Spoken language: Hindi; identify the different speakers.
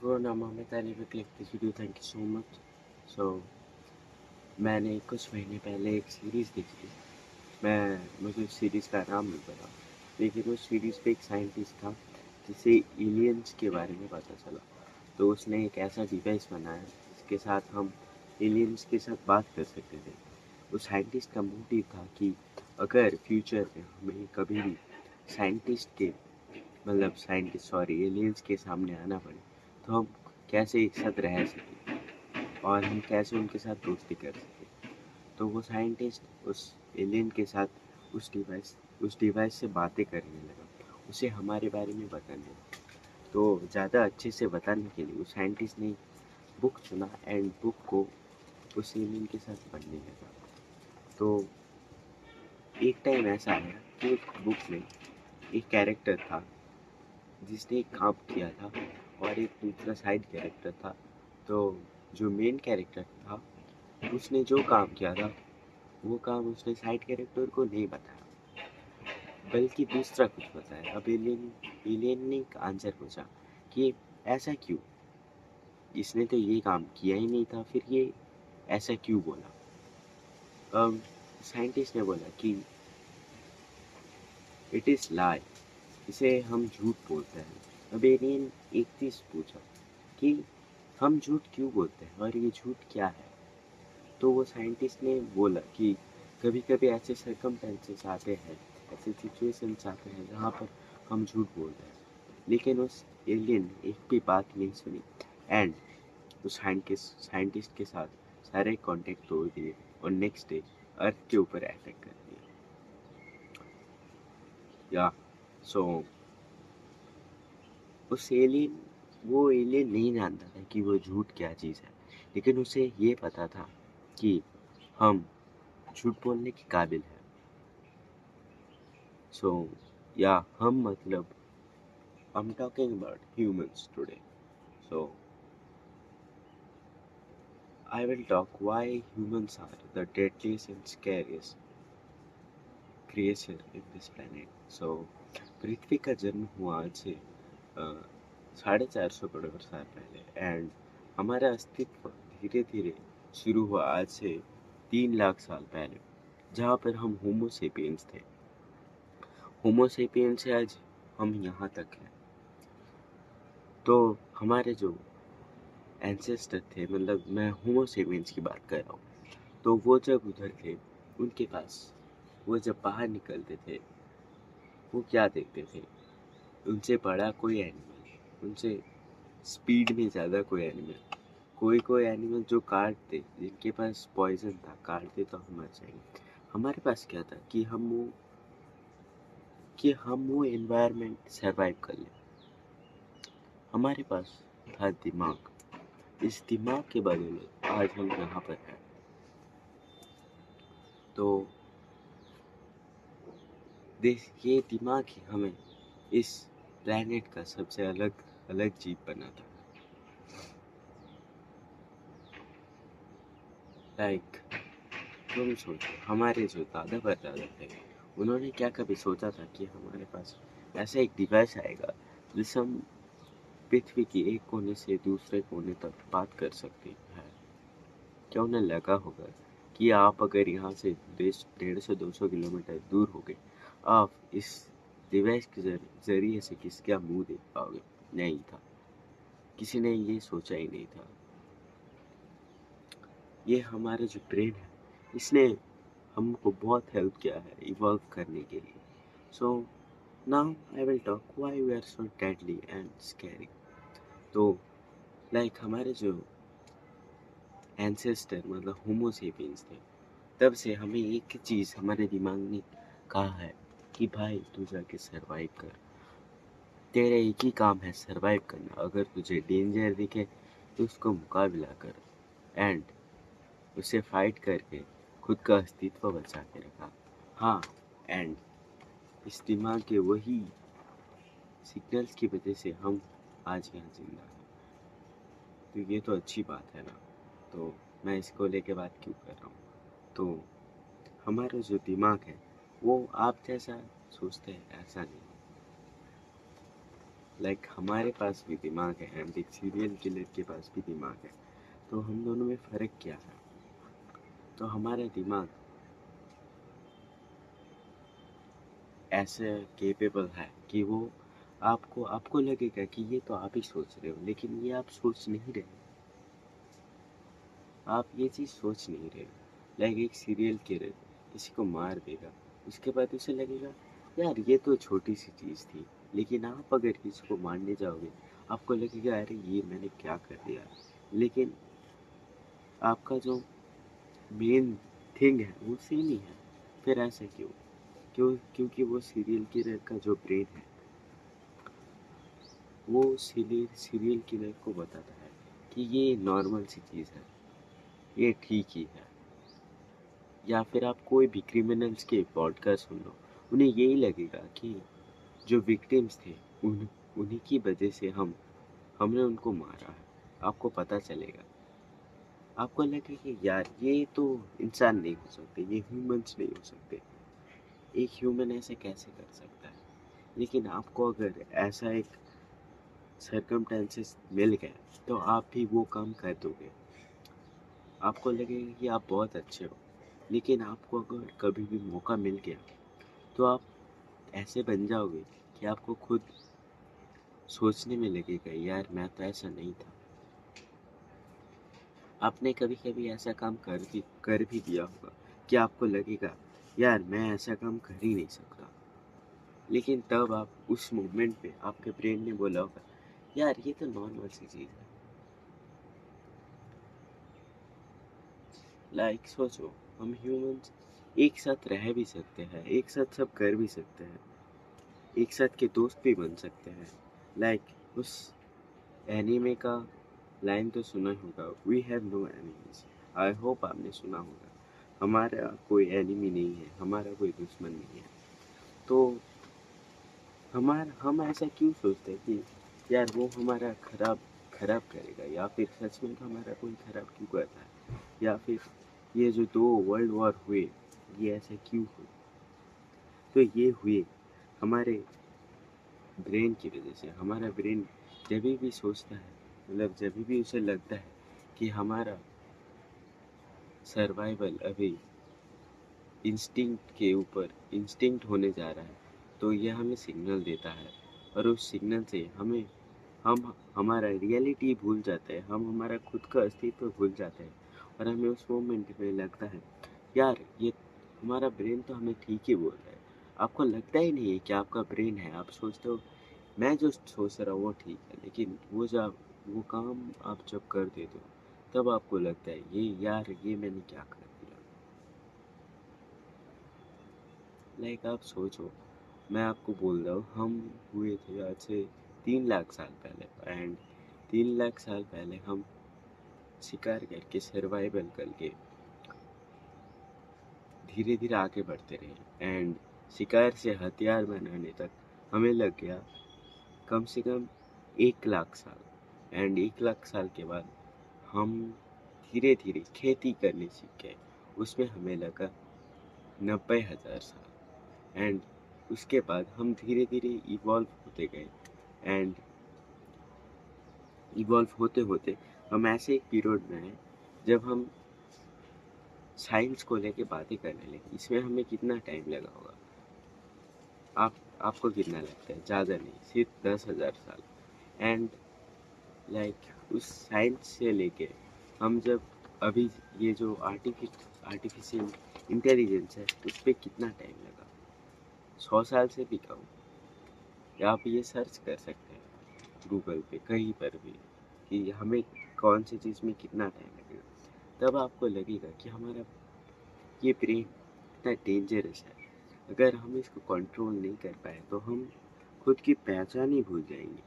Speaker 1: everyone, I'm Amit and if you click this video, thank you so much. So, मैंने कुछ महीने पहले एक सीरीज़ देखी थी। मुझे उस सीरीज़ का नाम नहीं पता, लेकिन उस सीरीज़ पे एक साइंटिस्ट था जिसे एलियंस के बारे में पता चला। तो उसने एक ऐसा डिवाइस बनाया जिसके साथ हम एलियंस के साथ बात कर सकते थे। उस साइंटिस्ट का मोटिव था कि अगर फ्यूचर में हमें कभी भी एलियंस के सामने आना पड़े तो हम कैसे एक साथ रह सकें और हम कैसे उनके साथ दोस्ती कर सकें। तो वो साइंटिस्ट उस एलियन के साथ उस डिवाइस से बातें करने लगा, उसे हमारे बारे में बताने लगा। तो ज़्यादा अच्छे से बताने के लिए उस साइंटिस्ट ने बुक चुना एंड बुक को उस एलियन के साथ पढ़ने लगा। तो एक टाइम ऐसा आया कि उस बुक में एक कैरेक्टर था जिसने एक काम किया था और एक दूसरा साइड कैरेक्टर था। तो जो मेन कैरेक्टर था उसने जो काम किया था वो काम उसने साइड कैरेक्टर को नहीं बताया, बल्कि दूसरा कुछ बताया। अब एलियन ने एक आंसर पूछा कि ऐसा क्यों, इसने तो ये काम किया ही नहीं था, फिर ये ऐसा क्यों बोला। अब साइंटिस्ट ने बोला कि इट इज़ लाई, इसे हम झूठ बोलते हैं। अब एलियन एक चीज़ पूछा कि हम झूठ क्यों बोलते हैं और ये झूठ क्या है। तो वो साइंटिस्ट ने बोला कि कभी कभी ऐसे सर्कमस्टेंसेस आते हैं, ऐसे सिचुएशंस आते हैं जहाँ पर हम झूठ बोलते हैं। लेकिन उस एलियन ने एक भी बात नहीं सुनी एंड उस साइंटिस्ट के साथ सारे कांटेक्ट तोड़ दिए और नेक्स्ट डे अर्थ के ऊपर अटैक कर दिया। या सो वो एलियन नहीं जानता था कि वो झूठ क्या चीज़ है, लेकिन उसे ये पता था कि हम झूठ बोलने के काबिल हैं। सो या हम मतलब I'm talking about humans today. So I will talk why humans are the deadliest and scariest creature in this planet. So पृथ्वी का जन्म हुआ आज से 450 करोड़ साल पहले एंड हमारा अस्तित्व धीरे धीरे शुरू हुआ आज से 3 लाख साल पहले, जहाँ पर हम होमोसेपियंस थे। होमोसेपियंस से आज हम यहाँ तक हैं। तो हमारे जो एंसेस्टर थे, मतलब मैं होमोसेपियंस की बात कर रहा हूँ, तो वो जब उधर थे उनके पास वो जब बाहर निकलते थे वो क्या देखते थे, उनसे बड़ा कोई एनिमल, उनसे स्पीड में ज़्यादा कोई एनिमल, कोई एनिमल जो काटते, जिनके पास पॉइजन था, काटते तो हम मर जाएंगे। हमारे पास क्या था कि हम वो एनवायरनमेंट सरवाइव कर लें। हमारे पास था दिमाग, इस दिमाग के बदौलत आज हम यहाँ पर हैं। तो ये दिमाग ही हमें इस प्लैनेट का सबसे अलग अलग जीव बनाता है। लाइक तुम सोचो, हमारे जो दादा परदादा थे उन्होंने क्या कभी सोचा था कि हमारे पास ऐसा एक डिवाइस आएगा जिससे हम पृथ्वी की एक कोने से दूसरे कोने तक बात कर सकते हैं। क्या उन्हें लगा होगा कि आप अगर यहाँ से 150-200 किलोमीटर दूर हो गए, आप इस डिवाइस के जरिए से किसका मुंह देख पाओगे? नहीं था, किसी ने ये सोचा ही नहीं था। ये हमारा जो ब्रेन है, इसने हमको बहुत हेल्प किया है इवॉल्व करने के लिए। So now I will talk why we are so deadly and scary. तो लाइक हमारे जो एंसेस्टर मतलब होमोसेपियंस थे, तब से हमें एक चीज़ हमारे दिमाग ने कहा है कि भाई तू जाके सरवाइव कर, तेरा एक ही काम है सरवाइव करना। अगर तुझे डेंजर दिखे तो उसको मुकाबला कर एंड उसे फाइट करके खुद का अस्तित्व बचा के रखा। हाँ, एंड इस दिमाग के वही सिग्नल्स की वजह से हम आज यहाँ जिंदा हैं। तो ये तो अच्छी बात है ना, तो मैं इसको लेके बात क्यों कर रहा हूँ। तो हमारा जो दिमाग है वो आप जैसा सोचते हैं ऐसा नहीं। लाइक हमारे पास भी दिमाग है एंड एक सीरियल किलर के पास भी दिमाग है, तो हम दोनों में फ़र्क क्या है? तो हमारा दिमाग ऐसे केपेबल है कि वो आपको आपको लगेगा कि ये तो आप ही सोच रहे हो, लेकिन ये आप सोच नहीं रहे। आप ये चीज़ सोच नहीं रहे हो। लाइक एक सीरियल किलर किसी को मार देगा, उसके बाद उसे लगेगा यार ये तो छोटी सी चीज़ थी, लेकिन आप अगर किसी को मारने जाओगे, आपको लगेगा अरे ये मैंने क्या कर दिया। लेकिन आपका जो मेन थिंग है वो सेम ही है। फिर ऐसा क्यों? क्योंकि वो सीरियल किलर का जो ब्रेन है, वो सीरियल किलर को बताता है कि ये नॉर्मल सी चीज़ है, ये ठीक ही है। या फिर आप कोई भी क्रिमिनल्स के पॉडकास्ट सुन लो, उन्हें यही लगेगा कि जो विक्टिम्स थे उन्हीं की वजह से हमने उनको मारा है। आपको पता चलेगा, आपको लगेगा कि यार ये तो इंसान नहीं हो सकते, ये ह्यूमंस नहीं हो सकते, एक ह्यूमन ऐसे कैसे कर सकता है। लेकिन आपको अगर ऐसा एक सर्कमटेंसेस मिल गया तो आप भी वो काम कर दोगे। आपको लगेगा कि आप बहुत अच्छे हो, लेकिन आपको अगर कभी भी मौका मिल गया तो आप ऐसे बन जाओगे कि आपको खुद सोचने में लगेगा यार मैं तो ऐसा नहीं था। आपने कभी कभी ऐसा काम कर भी दिया होगा कि आपको लगेगा यार मैं ऐसा काम कर ही नहीं सकता, लेकिन तब आप उस मोमेंट पे आपके ब्रेन ने बोला होगा यार ये तो नॉर्मल सी चीज़ है। लाइक सोचो, हम ह्यूमंस एक साथ रह भी सकते हैं, एक साथ सब कर भी सकते हैं, एक साथ के दोस्त भी बन सकते हैं। लाइक उस एनीमे का लाइन तो सुना होगा, we have no enemies. I hope आपने सुना होगा, हमारा कोई एनिमी नहीं है, हमारा कोई दुश्मन नहीं है। तो हम ऐसा क्यों सोचते हैं कि यार वो हमारा खराब खराब करेगा, या फिर सच में हमारा कोई खराब क्यों करता है, या फिर ये जो 2 वर्ल्ड वॉर हुए ये ऐसे क्यों हुए? तो ये हुए हमारे ब्रेन की वजह से। हमारा ब्रेन जब भी सोचता है, मतलब जब भी उसे लगता है कि हमारा सर्वाइवल अभी इंस्टिंक्ट होने जा रहा है, तो यह हमें सिग्नल देता है। और उस सिग्नल से हम हमारा रियलिटी भूल जाते हैं, हम हमारा खुद का अस्तित्व भूल जाते हैं। और हमें उस मोमेंट में लगता है यार ये हमारा ब्रेन तो हमें ठीक ही बोल रहा है। आपको लगता ही नहीं है कि आपका ब्रेन है, आप सोचते हो मैं जो सोच रहा हूँ वो ठीक है, लेकिन वो काम आप जब कर देते हो तब आपको लगता है ये यार ये मैंने क्या कर दिया। लाइक आप सोचो, मैं आपको बोल रहा हूँ हम हुए थे आज से 3 लाख साल पहले, एंड 3 लाख साल पहले हम शिकार करके सर्वाइवल करके धीरे धीरे आगे बढ़ते रहे, एंड शिकार से हथियार बनाने तक हमें लग गया कम से कम 1 लाख साल। एंड 1 लाख साल के बाद हम धीरे धीरे खेती करने सीख गए, उसमें हमें लगा 90,000 साल। एंड उसके बाद हम धीरे धीरे इवॉल्व होते गए, एंड इवॉल्व होते होते हम ऐसे एक पीरियड में हैं जब हम साइंस को लेके बातें करने लगे। इसमें हमें कितना टाइम लगा होगा? आपको कितना लगता है? ज़्यादा नहीं, सिर्फ 10,000 साल। एंड लाइक उस साइंस से लेके हम जब अभी ये जो आर्टिफिशियल इंटेलिजेंस है उस पर कितना टाइम लगा? 100 साल से भी कम। या आप ये सर्च कर सकते हैं गूगल पे कहीं पर भी कि हमें कौन सी चीज़ में कितना टाइम लगेगा। तब आपको लगेगा कि हमारा ये ब्रेन इतना डेंजरस है। अगर हम इसको कंट्रोल नहीं कर पाए तो हम खुद की पहचान ही भूल जाएंगे।